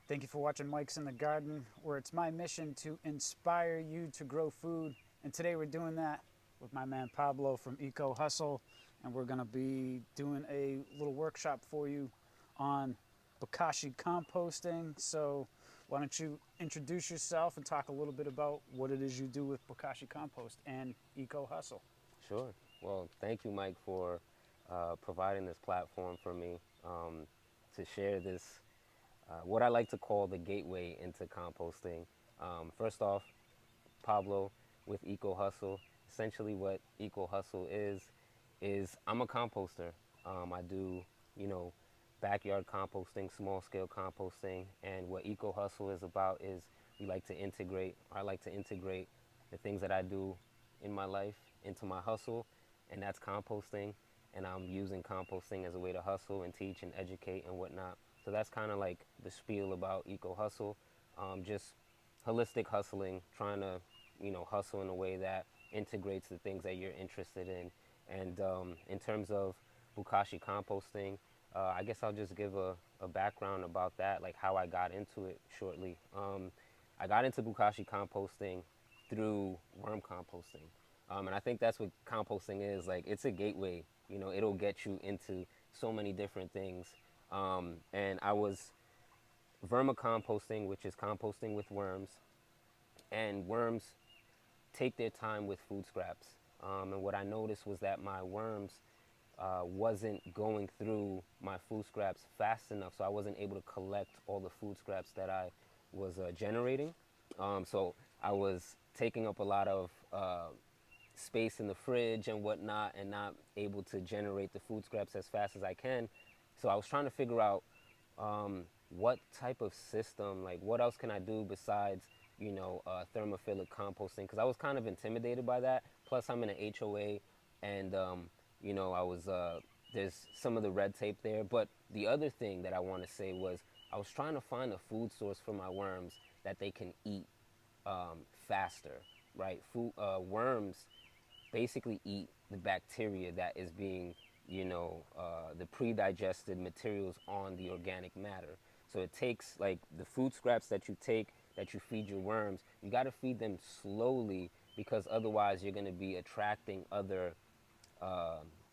Thank you for watching Mike's in the Garden, where it's my mission to inspire you to grow food. And today we're doing that with my man Pablo from Eco Hustle, and we're going to be doing a little workshop for you on Bokashi composting. So why don't you introduce yourself and talk a little bit about what it is you do with Bokashi Compost and Eco Hustle. Sure. Well, thank you, Mike, for providing this platform for me to share this, what I like to call the gateway into composting. First off, Pablo with Eco Hustle. Essentially, what Eco Hustle is I'm a composter. I do, you know, backyard composting, small scale composting, and what Eco Hustle is about is I like to integrate the things that I do in my life into my hustle, and that's composting. And I'm using composting as a way to hustle and teach and educate and whatnot. So that's kind of like the spiel about Eco Hustle, just holistic hustling, trying to, hustle in a way that integrates the things that you're interested in. And in terms of Bokashi composting, I guess I'll just give a background about that, like how I got into it shortly. I got into Bokashi composting through worm composting. And I think that's what composting is. Like, it's a gateway. It'll get you into so many different things. And I was vermicomposting, which is composting with worms. And worms take their time with food scraps. And what I noticed was that my worms wasn't going through my food scraps fast enough, so I wasn't able to collect all the food scraps that I was generating. So I was taking up a lot of space in the fridge and whatnot, and not able to generate the food scraps as fast as I can. So I was trying to figure out what type of system, like what else can I do besides, thermophilic composting? Because I was kind of intimidated by that. Plus, I'm in an HOA, and I was there's some of the red tape there. But the other thing that I want to say was I was trying to find a food source for my worms that they can eat faster, right? Worms basically eat the bacteria that is being, the pre-digested materials on the organic matter. So it takes, like, the food scraps that you take, that you feed your worms, you got to feed them slowly, because otherwise you're going to be attracting other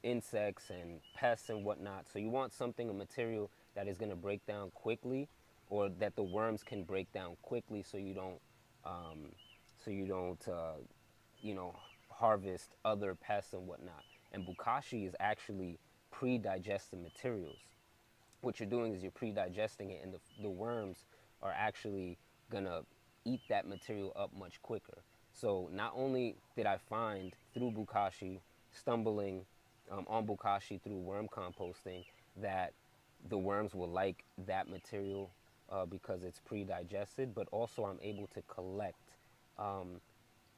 insects and pests and whatnot. So you want something, a material that is going to break down quickly, or that the worms can break down quickly, so you don't, you know, harvest other pests and whatnot. And Bokashi is actually pre-digested materials. What you're doing is you're pre-digesting it, and the worms are actually gonna eat that material up much quicker. So not only did I find through Bokashi, stumbling on Bokashi through worm composting, that the worms will like that material because it's pre-digested, but also I'm able to collect um,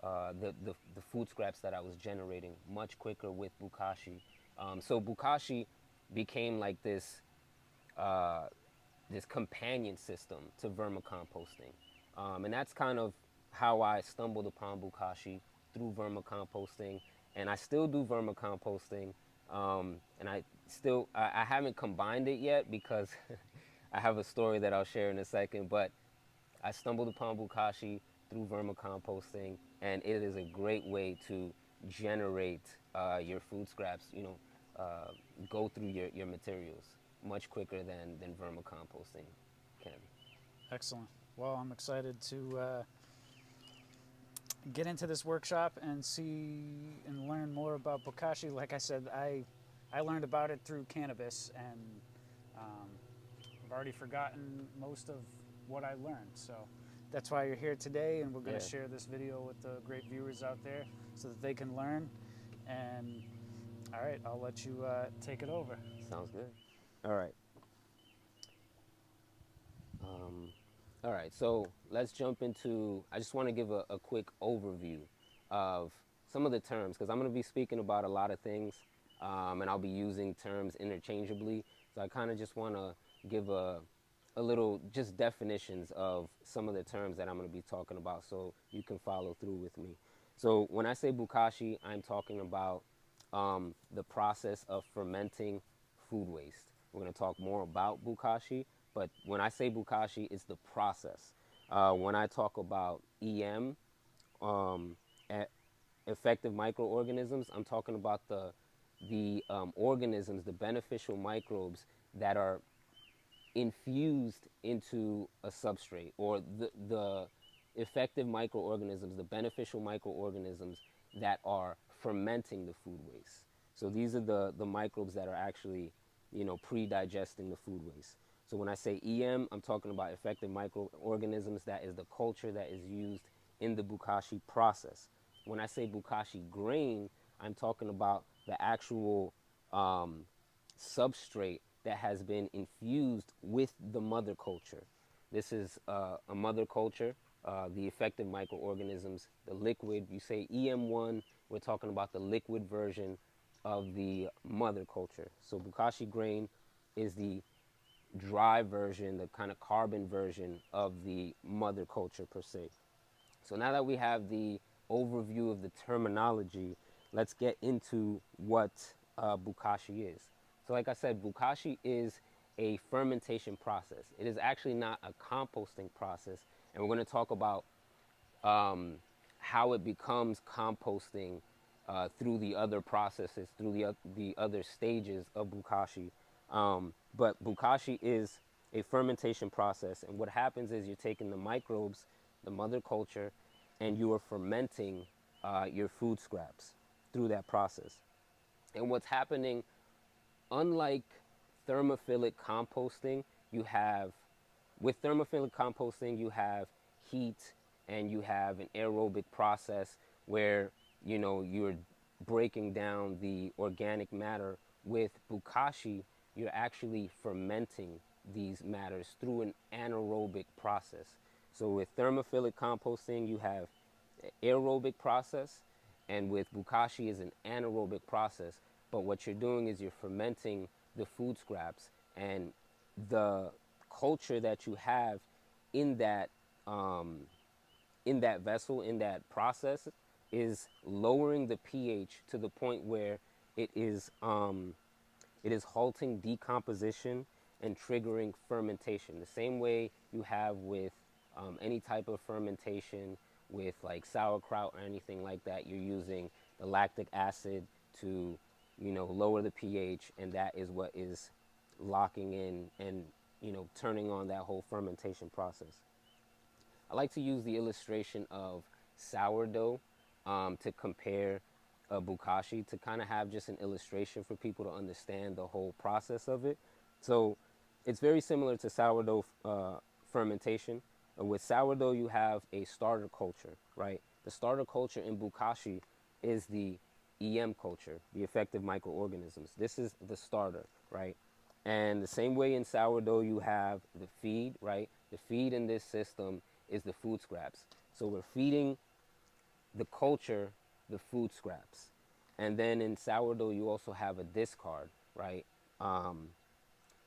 the food scraps that I was generating much quicker with Bokashi. So Bokashi became like uh, this companion system to vermicomposting. And that's kind of how I stumbled upon Bokashi, through vermicomposting. And I still do vermicomposting. And I haven't combined it yet, because I have a story that I'll share in a second. But I stumbled upon Bokashi through vermicomposting, and it is a great way to generate your food scraps, uh, go through your materials much quicker than vermicomposting can. Excellent. Well, I'm excited to get into this workshop and see and learn more about Bokashi. Like I said, I learned about it through cannabis, and um, I've already forgotten most of what I learned. So that's why you're here today, and we're going Yeah, to share this video with the great viewers out there so that they can learn. And all right, I'll let you take it over. sounds good. All right. Um, all right, so let's jump into. I just want to give a quick overview of some of the terms, because I'm going to be speaking about a lot of things, and I'll be using terms interchangeably. So I kind of just want to give a little just definitions of some of the terms that I'm going to be talking about, so you can follow through with me. So when I say Bokashi, I'm talking about the process of fermenting food waste. We're going to talk more about Bokashi, But when I say Bokashi, it's the process. When I talk about EM, um, e- effective microorganisms, I'm talking about the organisms, the beneficial microbes that are infused into a substrate, or the effective microorganisms, the beneficial microorganisms that are fermenting the food waste. So these are the microbes that are actually, pre-digesting the food waste. So when I say EM, I'm talking about effective microorganisms. That is the culture that is used in the Bokashi process. When I say Bokashi grain, I'm talking about the actual substrate that has been infused with the mother culture. This is a mother culture, the effective microorganisms, the liquid. You say EM1, we're talking about the liquid version of the mother culture. So Bokashi grain is the dry version, the kind of carbon version of the mother culture per se. So now that we have the overview of the terminology, let's get into what Bokashi is. So like I said, Bokashi is a fermentation process. It is actually not a composting process. And we're going to talk about how it becomes composting through the other processes, through the other stages of Bokashi. But Bokashi is a fermentation process. And what happens is you're taking the microbes, the mother culture, and you are fermenting your food scraps through that process. And what's happening, unlike thermophilic composting, you have, with thermophilic composting, you have heat and you have an aerobic process where, you're breaking down the organic matter. With Bokashi, you're actually fermenting these matters through an anaerobic process. So with thermophilic composting, you have aerobic process, and with Bokashi is an anaerobic process. But what you're doing is you're fermenting the food scraps, and the culture that you have in that vessel, in that process, is lowering the pH to the point where it is halting decomposition and triggering fermentation. The same way you have with any type of fermentation, with like sauerkraut or anything like that, you're using the lactic acid to, lower the pH, and that is what is locking in and, turning on that whole fermentation process. I like to use the illustration of sourdough to compare Bokashi, to kind of have just an illustration for people to understand the whole process of it. So it's very similar to sourdough fermentation. With sourdough, you have a starter culture, right? The starter culture in Bokashi is the EM culture, the effective microorganisms. This is the starter, right? And the same way in sourdough, you have the feed, right? The feed in this system is the food scraps. So we're feeding the culture the food scraps. And then in sourdough, you also have a discard, right?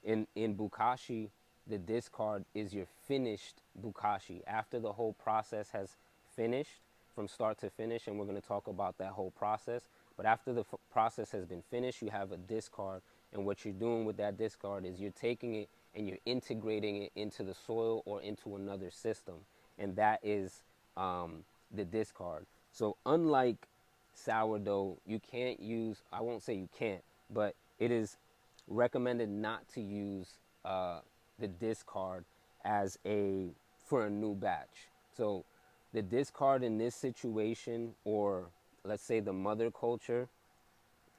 In Bokashi, the discard is your finished Bokashi. After the whole process has finished from start to finish, and we're going to talk about that whole process. But after the process has been finished, you have a discard. And what you're doing with that discard is you're taking it and you're integrating it into the soil or into another system. And that is the discard. So unlike sourdough, you can't use, I won't say you can't, but it is recommended not to use the discard as for a new batch. So the discard in this situation, or let's say the mother culture,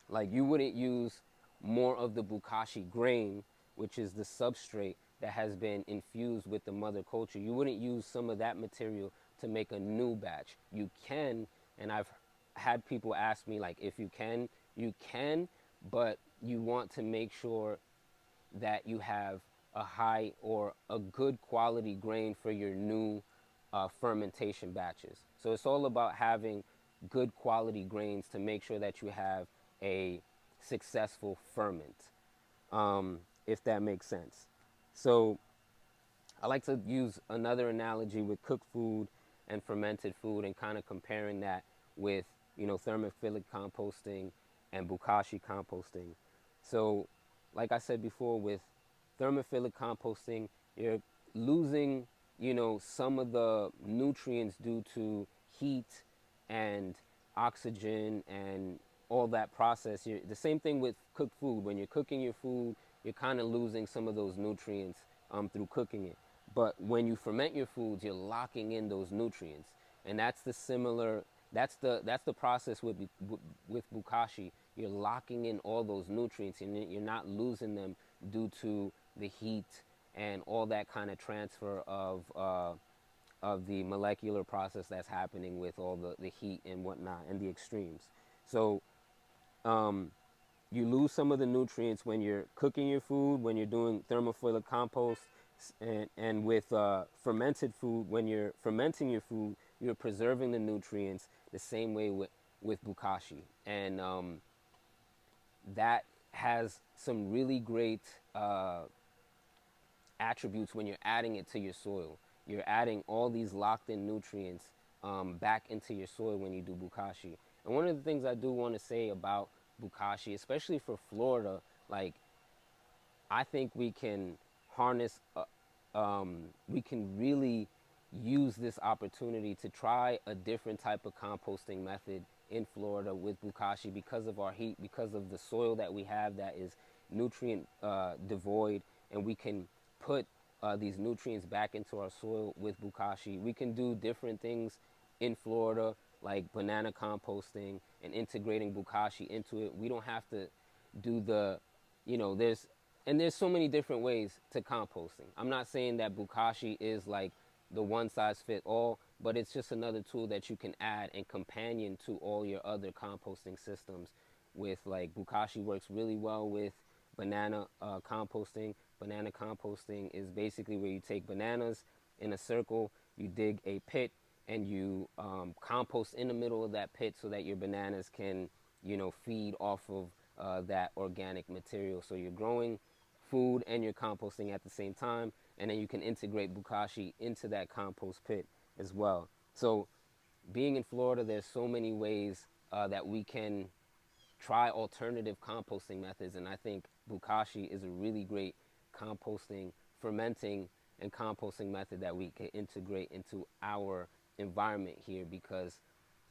like you wouldn't use more of the Bokashi grain, which is the substrate that has been infused with the mother culture. You wouldn't use some of that material to make a new batch. You can, and I've had people ask me, like, if you can, but you want to make sure that you have a high or a good quality grain for your new fermentation batches. So it's all about having good quality grains to make sure that you have a successful ferment, if that makes sense. So I like to use another analogy with cooked food and fermented food, and kind of comparing that with, thermophilic composting and Bokashi composting. So like I said before, with thermophilic composting, you're losing, some of the nutrients due to heat and oxygen and all that process. The same thing with cooked food. When you're cooking your food, you're kind of losing some of those nutrients through cooking it. But when you ferment your foods, you're locking in those nutrients, and that's the similar. That's the process with Bokashi. You're locking in all those nutrients, and you're not losing them due to the heat and all that kind of transfer of the molecular process that's happening with all the heat and whatnot and the extremes. So you lose some of the nutrients when you're cooking your food, when you're doing thermophilic compost, and with fermented food, when you're fermenting your food, you're preserving the nutrients the same way with Bokashi. And that has some really great attributes when you're adding it to your soil. You're adding all these locked in nutrients back into your soil when you do Bokashi. And one of the things I do want to say about Bokashi, especially for Florida, like, I think we can harness, we can really use this opportunity to try a different type of composting method in Florida with Bokashi because of our heat, because of the soil that we have that is nutrient devoid, and we can put these nutrients back into our soil with Bokashi. We can do different things in Florida, like banana composting and integrating Bokashi into it. We don't have to do there's so many different ways to composting. I'm not saying that Bokashi is like the one size fit all, but it's just another tool that you can add and companion to all your other composting systems. With, like, Bokashi works really well with banana composting. Banana composting is basically where you take bananas in a circle, you dig a pit, and you compost in the middle of that pit so that your bananas can, feed off of that organic material. So you're growing food and you're composting at the same time, and then you can integrate Bokashi into that compost pit as well. So being in Florida, there's so many ways that we can try alternative composting methods, and I think Bokashi is a really great composting, fermenting, and composting method that we can integrate into our environment here, because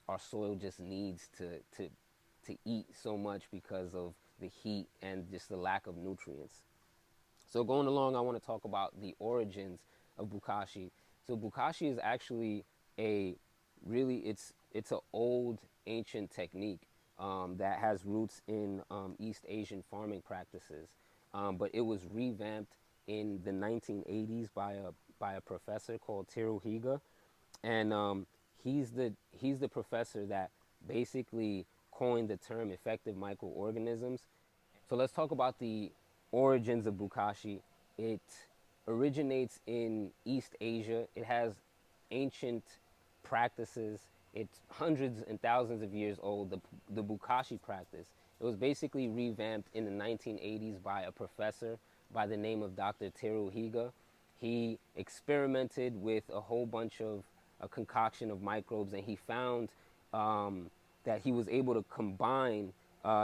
our soil just needs to eat so much because of the heat and just the lack of nutrients. So going along, I want to talk about the origins of Bokashi. So Bokashi is actually it's an old ancient technique that has roots in East Asian farming practices, but it was revamped in the 1980s by a professor called Teru Higa, and he's the professor that basically coined the term effective microorganisms. So let's talk about the origins of Bokashi. It originates in East Asia. It has ancient practices. It's hundreds and thousands of years old. The Bokashi practice. It was basically revamped in the 1980s by a professor by the name of Dr. Teru Higa. He experimented with a whole bunch of a concoction of microbes, and he found that he was able to combine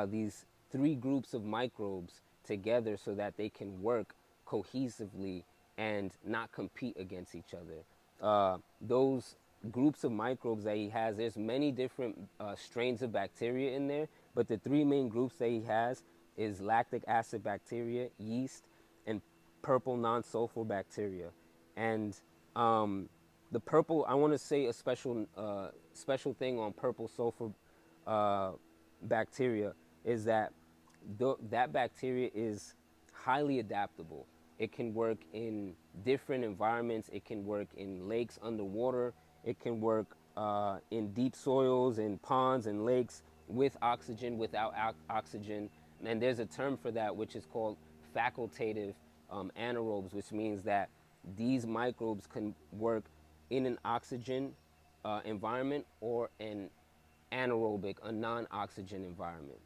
these three groups of microbes together so that they can work cohesively and not compete against each other. Those groups of microbes that he has, there's many different strains of bacteria in there, but the three main groups that he has is lactic acid bacteria, yeast, and purple non-sulfur bacteria. And the purple, I want to say a special thing on purple sulfur bacteria is that that bacteria is highly adaptable. It can work in different environments. It can work in lakes underwater. It can work in deep soils, in ponds and lakes, with oxygen, without oxygen. And there's a term for that, which is called facultative anaerobes, which means that these microbes can work in an oxygen environment or an anaerobic, a non-oxygen environment.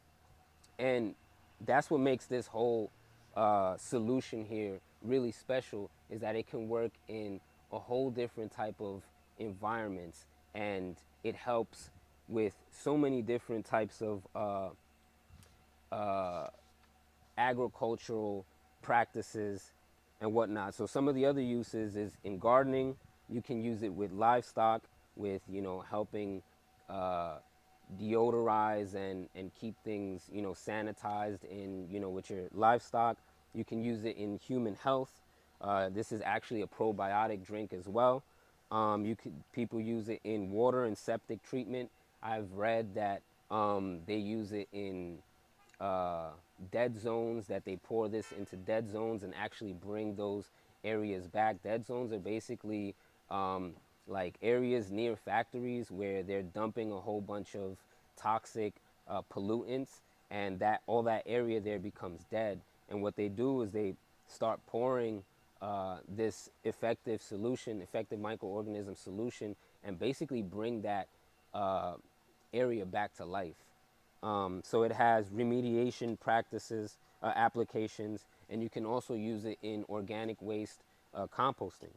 And that's what makes this whole solution here really special, is that it can work in a whole different type of environments, and it helps with so many different types of agricultural practices and whatnot. So some of the other uses is in gardening. You can use it with livestock, with helping uh, deodorize and keep things sanitized in with your livestock. You can use it in human health. This is actually a probiotic drink as well. People use it in water and septic treatment. I've read that they use it in uh, dead zones, that they pour this into dead zones and actually bring those areas back. Dead zones are basically like areas near factories where they're dumping a whole bunch of toxic pollutants, and that all that area there becomes dead. And what they do is they start pouring this effective microorganism solution, and basically bring that uh, area back to life. So it has remediation practices, applications, and you can also use it in organic waste composting.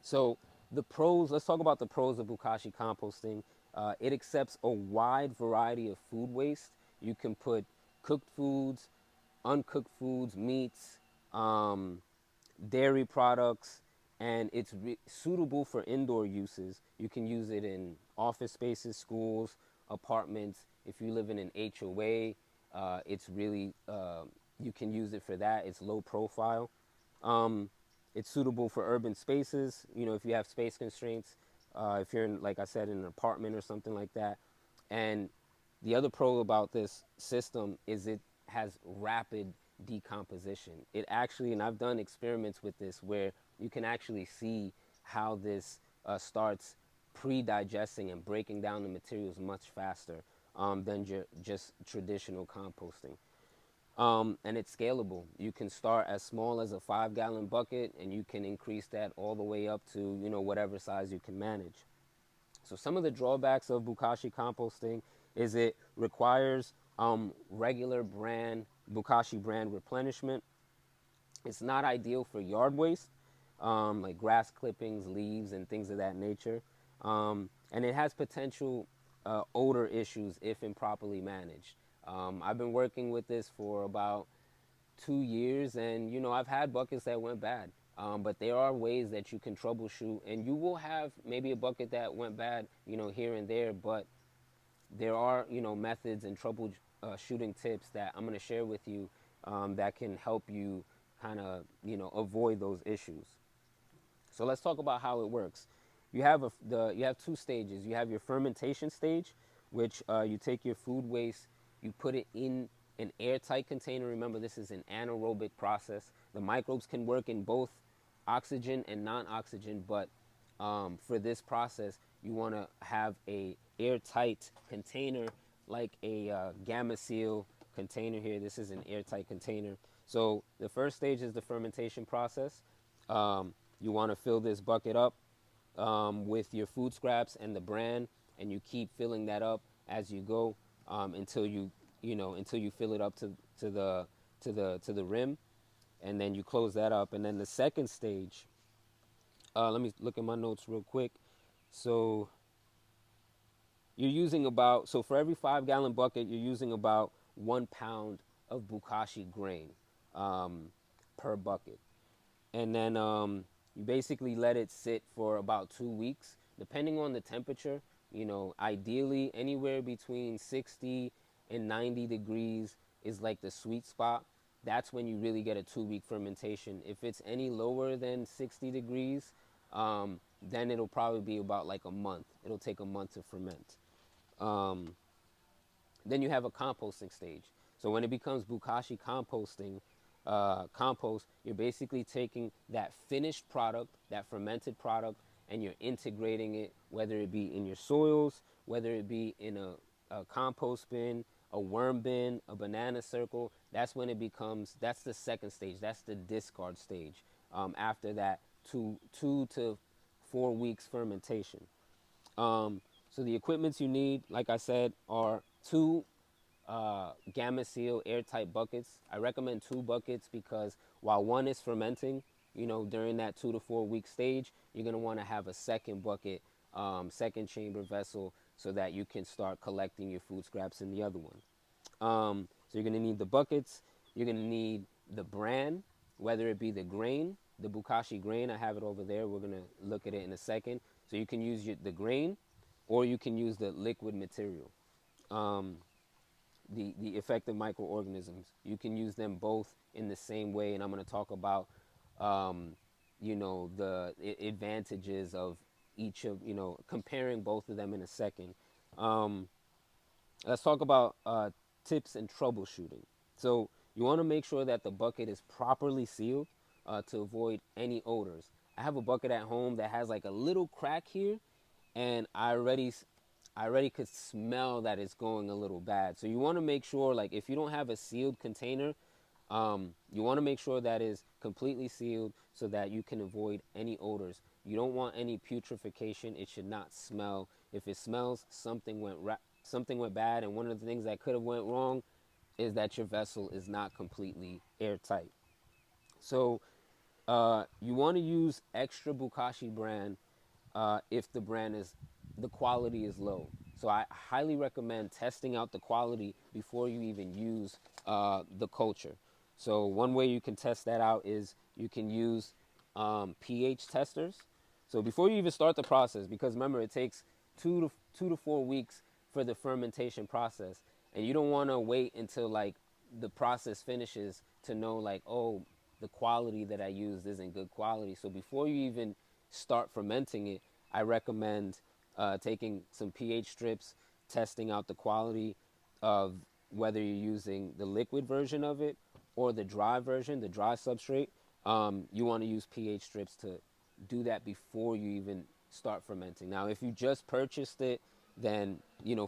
So the pros, let's talk about the pros of Bokashi composting. It accepts a wide variety of food waste. You can put cooked foods, uncooked foods, meats, um, dairy products, and it's suitable for indoor uses. You can use it in office spaces, schools, apartments. If you live in an HOA, it's really, you can use it for that. It's low profile. Um, it's suitable for urban spaces, if you have space constraints, if you're in, like I said, in an apartment or something like that. And the other pro about this system is it has rapid decomposition. It actually, and I've done experiments with this where you can actually see how this starts pre-digesting and breaking down the materials much faster than just traditional composting. And it's scalable. You can start as small as a 5-gallon bucket, and you can increase that all the way up to whatever size you can manage. So some of the drawbacks of Bokashi composting is it requires regular brand Bokashi brand replenishment. It's not ideal for yard waste, like grass clippings, leaves, and things of that nature. And it has potential odor issues if improperly managed. I've been working with this for about 2 years, and I've had buckets that went bad. But there are ways that you can troubleshoot, and you will have maybe a bucket that went bad, here and there. But there are, methods and troubleshooting tips that I'm going to share with you that can help you kind of, avoid those issues. So let's talk about how it works. You have two stages. You have your fermentation stage, which you take your food waste, you put it in an airtight container. Remember, this is an anaerobic process. The microbes can work in both oxygen and non-oxygen, but for this process, you want to have a airtight container, like a gamma seal container here. This is an airtight container. So the first stage is the fermentation process. You want to fill this bucket up with your food scraps and the bran, and you keep filling that up as you go until you fill it up to the rim, and then you close that up. And then the second stage, let me look at my notes real quick. So you're using about, so for every 5-gallon bucket, you're using about 1 pound of Bokashi grain per bucket. And then you basically let it sit for about 2 weeks, depending on the temperature. Ideally anywhere between 60 and 90 degrees is like the sweet spot. That's when you really get a 2-week fermentation. If it's any lower than 60 degrees, then it'll probably be about like a month. It'll take a month to ferment. Um, then you have a composting stage. So when it becomes Bokashi compost, you're basically taking that finished product, that fermented product, and you're integrating it, whether it be in your soils, whether it be in a compost bin, a worm bin, a banana circle. That's when it becomes, that's the second stage. That's the discard stage. After that, 2 to 4 weeks fermentation. So the equipments you need, like I said, are two gamma seal airtight buckets. I recommend 2 buckets because while one is fermenting, during that 2 to 4 week stage, you're gonna want to have a second bucket, second chamber vessel, so that you can start collecting your food scraps in the other one. So you're gonna need the buckets. You're gonna need the bran. whether it be the grain, the Bokashi grain. I have it over there. We're going to look at it in a second. So you can use the grain, or you can use the liquid material, um, the effective microorganisms. You can use them both in the same way, and I'm going to talk about, um, the advantages of each of, comparing both of them in a second. Um, let's talk about tips and troubleshooting. So you want to make sure that the bucket is properly sealed to avoid any odors. I have a bucket at home that has like a little crack here, and I already could smell that it's going a little bad. So you want to make sure, like, if you don't have a sealed container, you want to make sure that is completely sealed so that you can avoid any odors. You don't want any putrefaction. It should not smell. If it smells, something went bad, and one of the things that could have went wrong is that your vessel is not completely airtight. So you want to use extra Bokashi brand if the quality is low. So I highly recommend testing out the quality before you even use the culture. So one way you can test that out is you can use pH testers. So before you even start the process, because remember it takes 2 to 4 weeks for the fermentation process, and you don't want to wait until like the process finishes to know like, oh, the quality that I used isn't good quality. So before you even start fermenting it, I recommend taking some pH strips, testing out the quality of whether you're using the liquid version of it or the dry version, the dry substrate. You want to use pH strips to do that before you even start fermenting. Now, if you just purchased it, then,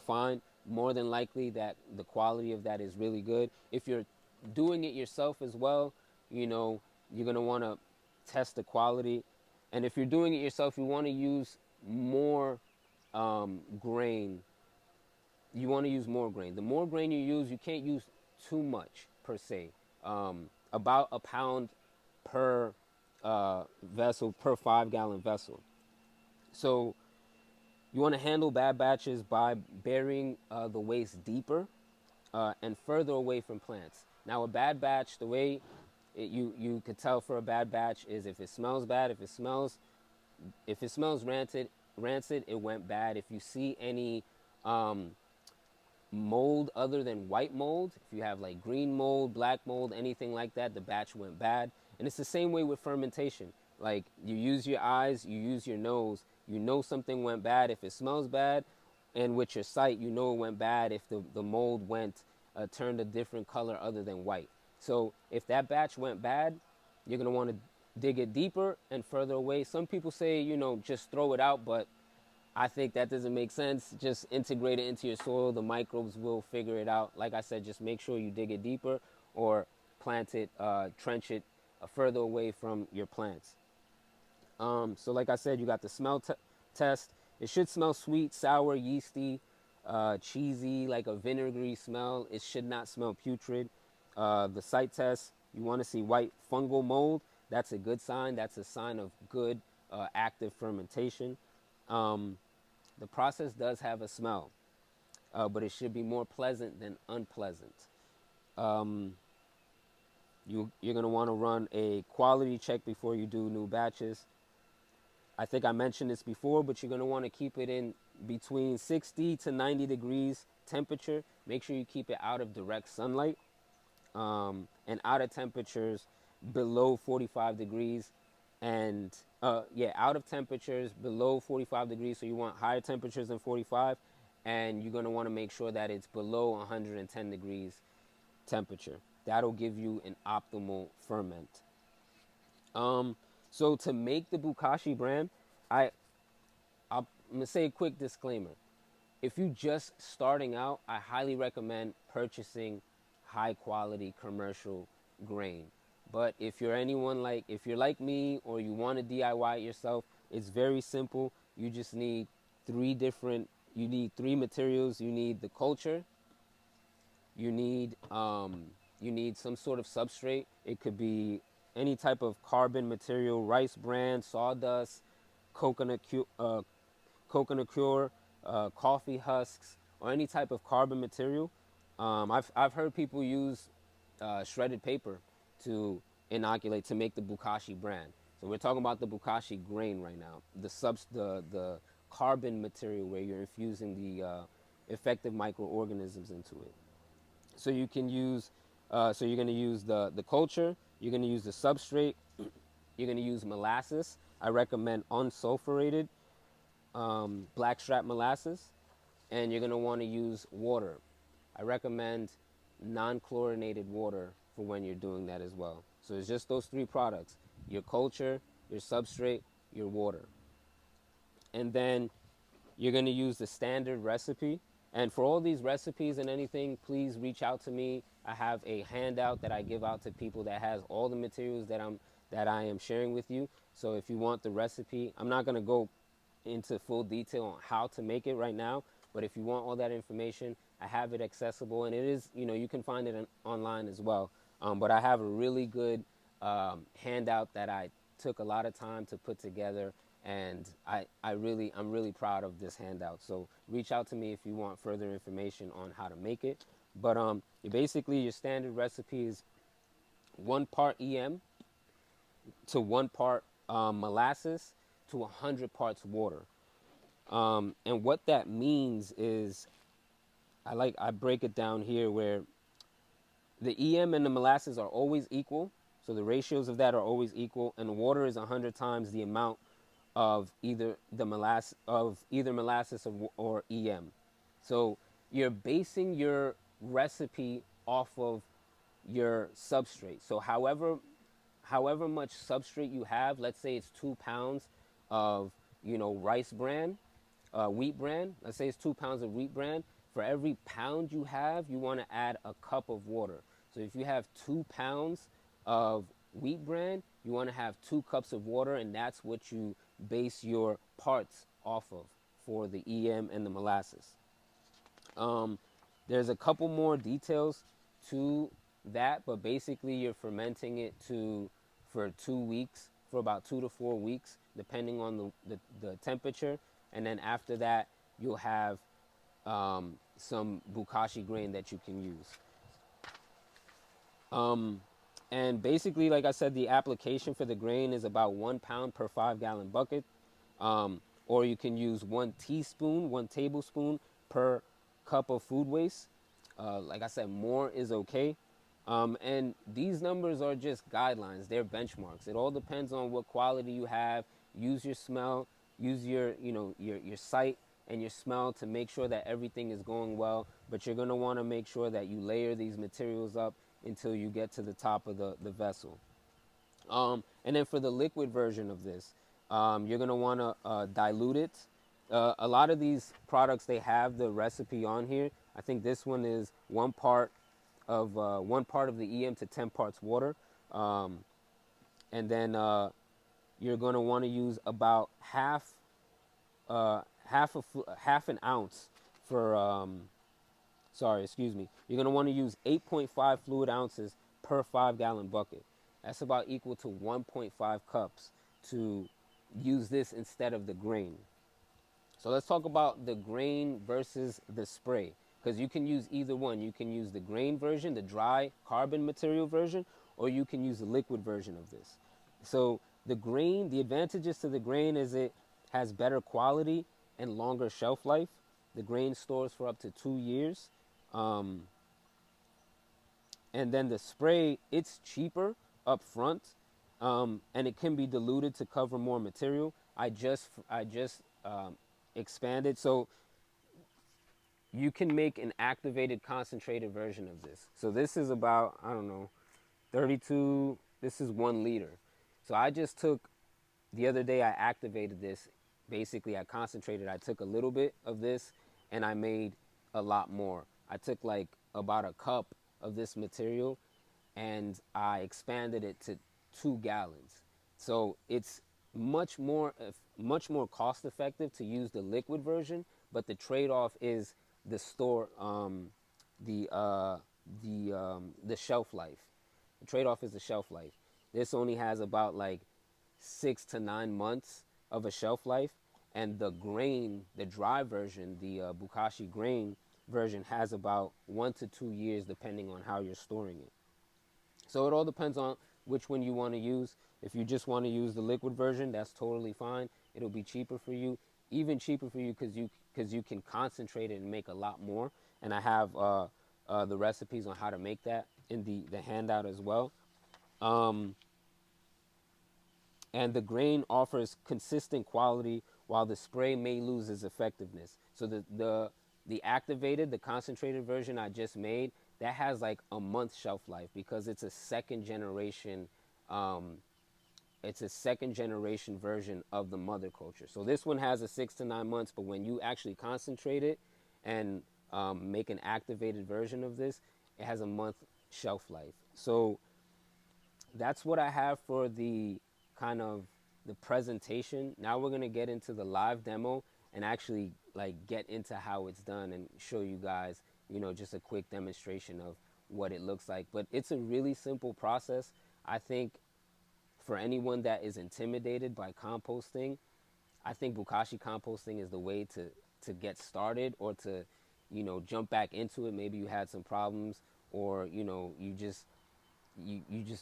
fine. More than likely that the quality of that is really good. If you're doing it yourself as well, you're going to want to test the quality. And if you're doing it yourself, you want to use more grain. You want to use more grain. The more grain you use, you can't use too much per se. About a pound per vessel, per 5-gallon vessel. So you want to handle bad batches by burying the waste deeper and further away from plants. Now, a bad batch, the way you could tell for a bad batch is if it smells bad, if it smells rancid, it went bad. If you see any um, mold other than white mold, if you have like green mold, black mold, anything like that, the batch went bad. And it's the same way with fermentation. Like, you use your eyes, you use your nose, you know something went bad if it smells bad, and with your sight, you know it went bad if the mold turned a different color other than white. So if that batch went bad, you're gonna want to dig it deeper and further away. Some people say, just throw it out, but I think that doesn't make sense. Just integrate it into your soil. The microbes will figure it out. Like I said, just make sure you dig it deeper or plant it, trench it further away from your plants. So like I said, you got the smell test. It should smell sweet, sour, yeasty, cheesy, like a vinegary smell. It should not smell putrid. The sight test, you want to see white fungal mold. That's a good sign. That's a sign of good active fermentation. Um, the process does have a smell, but it should be more pleasant than unpleasant. Um, you're going to want to run a quality check before you do new batches. I think I mentioned this before, but you're going to want to keep it in between 60 to 90 degrees temperature. Make sure you keep it out of direct sunlight and out of temperatures below 45 degrees. And out of temperatures below 45 degrees. So you want higher temperatures than 45. And you're going to want to make sure that it's below 110 degrees temperature. That'll give you an optimal ferment. So to make the Bokashi brand, I'm gonna say a quick disclaimer. If you just starting out, I highly recommend purchasing high quality commercial grain. But if you're like me or you want to DIY it yourself, it's very simple. You just need you need three materials. You need the culture. You need some sort of substrate. It could be any type of carbon material, rice bran, sawdust, coconut coconut cure, coffee husks, or any type of carbon material. I've heard people use shredded paper to inoculate to make the Bokashi brand. So we're talking about the Bokashi grain right now, the carbon material where you're infusing the effective microorganisms into it. So you can use, so you're going to use the culture, you're going to use the substrate, you're going to use molasses. I recommend unsulfurated blackstrap molasses, and you're going to want to use water. I recommend non-chlorinated water for when you're doing that as well. So it's just those three products: your culture, your substrate, your water. And then you're going to use the standard recipe. And for all these recipes and anything, please reach out to me. I have a handout that I give out to people that has all the materials that I am sharing with you. So if you want the recipe, I'm not going to go into full detail on how to make it right now, but if you want all that information, I have it accessible, and it is, you can find it online as well. But I have a really good handout that I took a lot of time to put together, and I'm really proud of this handout. So reach out to me if you want further information on how to make it. But basically, your standard recipe is 1 part EM to 1 part molasses to 100 parts water. And what that means is, I break it down here where the EM and the molasses are always equal. So the ratios of that are always equal, and the water is 100 times the amount of either molasses or EM. So you're basing your recipe off of your substrate. So however much substrate you have, let's say it's 2 pounds of rice bran, wheat bran. Let's say it's 2 pounds of wheat bran. For every pound you have, you want to add a cup of water. So if you have 2 pounds of wheat bran, you want to have 2 cups of water, and that's what you base your parts off of for the EM and the molasses. There's a couple more details to that, but basically you're fermenting it for 2 weeks, for about 2 to 4 weeks, depending on the temperature. And then after that, you'll have some Bokashi grain that you can use. And basically, like I said, the application for the grain is about 1 pound per 5-gallon bucket. Or you can use 1 tablespoon per cup of food waste. Like I said, more is okay. And these numbers are just guidelines. They're benchmarks. It all depends on what quality you have. Use your smell, use your sight and your smell to make sure that everything is going well. But you're going to want to make sure that you layer these materials up until you get to the top of the vessel. And then for the liquid version of this, you're going to want to dilute it. A lot of these products, they have the recipe on here. I think this one is 1 part of the EM to 10 parts water. And then you're going to want to use about half an ounce for you're going to want to use 8.5 fluid ounces per 5-gallon bucket. That's about equal to 1.5 cups to use this instead of the grain. So let's talk about the grain versus the spray, because you can use either one. You can use the grain version, the dry carbon material version, or you can use the liquid version of this. So the advantages to the grain is it has better quality and longer shelf life. The grain stores for up to 2 years. And then the spray, it's cheaper up front, and it can be diluted to cover more material. I just expanded, so you can make an activated concentrated version of this. So this is about, 32, this is 1 liter. So I just took, the other day I activated this. Basically I concentrated, I took a little bit of this and I made a lot more. I took like about a cup of this material and I expanded it to 2 gallons. So it's much more cost effective to use the liquid version, but the trade-off is the shelf life. The trade-off is the shelf life. This only has about like 6 to 9 months of a shelf life, and the grain, the dry version, the Bokashi grain version, has about 1 to 2 years depending on how you're storing it. So it all depends on which one you want to use. If you just want to use the liquid version, that's totally fine. It'll be cheaper for you, even cheaper for you because you can concentrate it and make a lot more. And I have the recipes on how to make that in the handout as well. Um, and the grain offers consistent quality while the spray may lose its effectiveness. So the activated, the concentrated version I just made, that has like a month shelf life because it's a second generation um, it's a second generation version of the mother culture. So this one has a 6 to 9 months, but when you actually concentrate it and make an activated version of this, it has a month shelf life. So that's what I have for the kind of the presentation. Now we're gonna get into the live demo and actually like get into how it's done and show you guys, just a quick demonstration of what it looks like. But it's a really simple process. I think for anyone that is intimidated by composting, I think Bokashi composting is the way to get started or to, jump back into it. Maybe you had some problems or, you just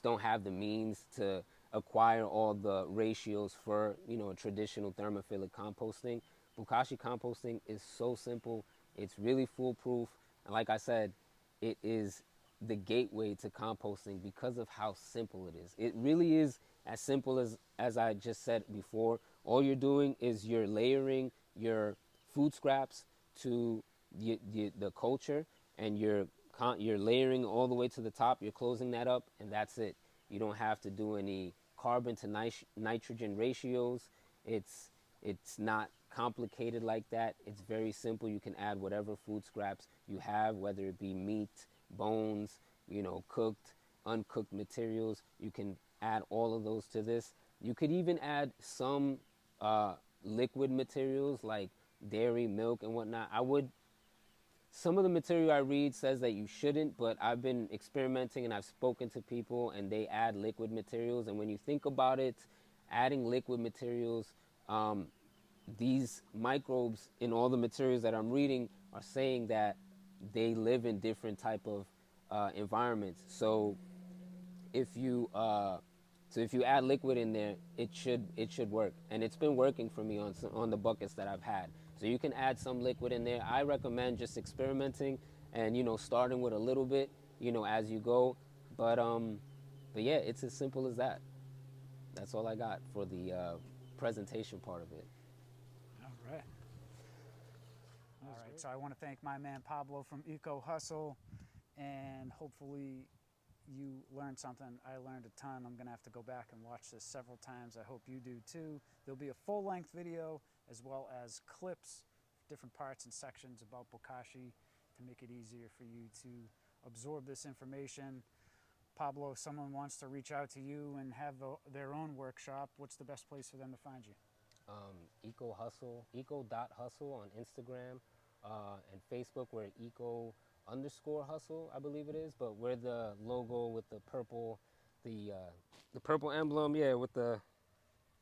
don't have the means to acquire all the ratios for a traditional thermophilic composting. Bokashi composting is so simple. It's really foolproof, and like I said, it is the gateway to composting because of how simple it is. It really is as simple as I just said before. All you're doing is you're layering your food scraps to the culture, and you're layering all the way to the top. You're closing that up, and that's it. You don't have to do any carbon to nitrogen ratios. It's not complicated like that. It's very simple. You can add whatever food scraps you have, whether it be meat, bones, cooked, uncooked materials. You can add all of those to this. You could even add some liquid materials like dairy, milk, and whatnot. Some of the material I read says that you shouldn't, but I've been experimenting and I've spoken to people and they add liquid materials. And when you think about it, adding liquid materials, these microbes in all the materials that I'm reading are saying that they live in different type of environments. If you so if you add liquid in there, it should work, and it's been working for me on the buckets that I've had. So you can add some liquid in there. I recommend just experimenting and starting with a little bit, as you go. But yeah, it's as simple as that. That's all I got for the presentation part of it. All right. All right. So I want to thank my man Pablo from Eco Hustle, and hopefully you learned something. I learned a ton. I'm going to have to go back and watch this several times. I hope you do too. There'll be a full-length video as well as clips, different parts and sections about Bokashi to make it easier for you to absorb this information. Pablo, if someone wants to reach out to you and have their own workshop, what's the best place for them to find you? Eco Hustle, eco.hustle on Instagram and Facebook. We're eco_hustle, I believe it is, but we're the logo with the purple emblem, yeah, with the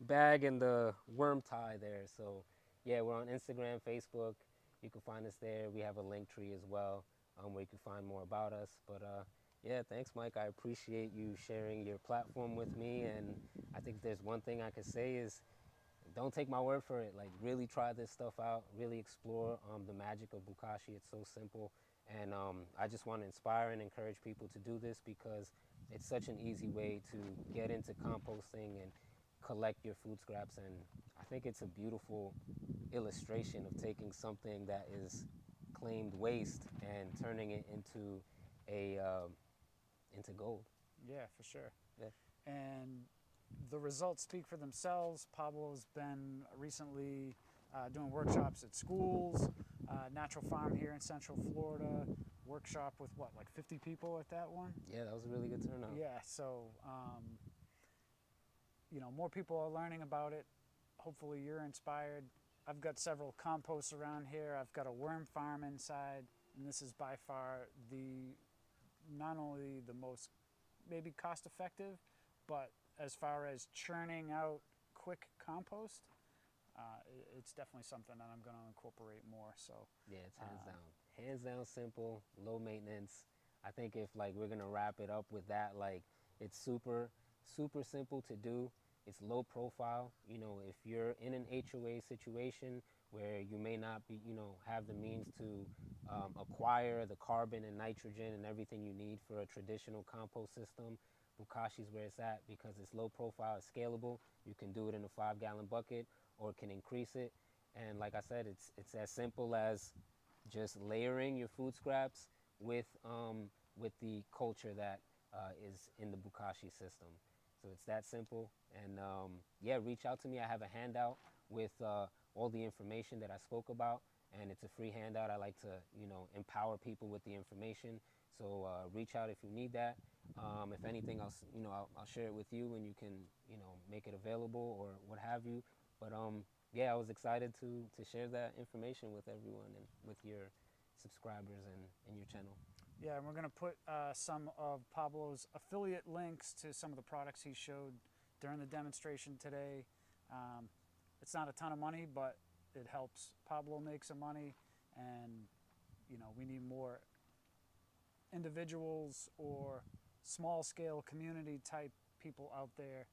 bag and the worm tie there. So yeah, we're on Instagram, Facebook. You can find us there. We have a link tree as well, where you can find more about us. But yeah, thanks, Mike. I appreciate you sharing your platform with me. And I think there's one thing I could say is don't take my word for it. Like, really try this stuff out. Really explore the magic of Bokashi. It's so simple. And I just want to inspire and encourage people to do this because it's such an easy way to get into composting and collect your food scraps. And I think it's a beautiful illustration of taking something that is claimed waste and turning it into gold. Yeah, for sure. Yeah. And the results speak for themselves. Pablo's been recently doing workshops at schools, natural farm here in Central Florida, workshop with what, like 50 people at that one? Yeah, that was a really good turnout. Yeah, so, more people are learning about it. Hopefully you're inspired. I've got several composts around here. I've got a worm farm inside, and this is by far not only the most maybe cost effective, but as far as churning out quick compost, it's definitely something that I'm going to incorporate more. So yeah, it's hands down simple, low maintenance. I think if like we're gonna wrap it up with that, like it's super super simple to do. It's low profile. You know, if you're in an HOA situation where you may not be, you know, have the means to acquire the carbon and nitrogen and everything you need for a traditional compost system, Bokashi's where it's at because it's low profile, it's scalable. You can do it in a 5-gallon bucket or can increase it. And like I said, it's as simple as just layering your food scraps with the culture that is in the Bokashi system. So it's that simple. And yeah, reach out to me. I have a handout with all the information that I spoke about, and it's a free handout. I like to, you know, empower people with the information. So reach out if you need that. If anything else, you know, I'll share it with you, and you can, you know, make it available or what have you. But yeah, I was excited to share that information with everyone and with your subscribers and your channel. Yeah, and we're going to put some of Pablo's affiliate links to some of the products he showed during the demonstration today. It's not a ton of money, but it helps Pablo make some money, and you know, we need more individuals or small scale community type people out there,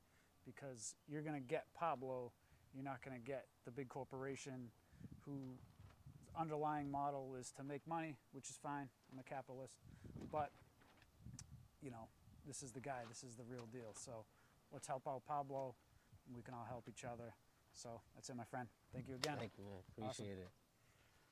because you're going to get Pablo, you're not going to get the big corporation whose underlying model is to make money, which is fine. I'm a capitalist, but you know, this is the guy, this is the real deal. So let's help out Pablo, and we can all help each other. So that's it, my friend. Thank you again. Thank you, man. Appreciate it.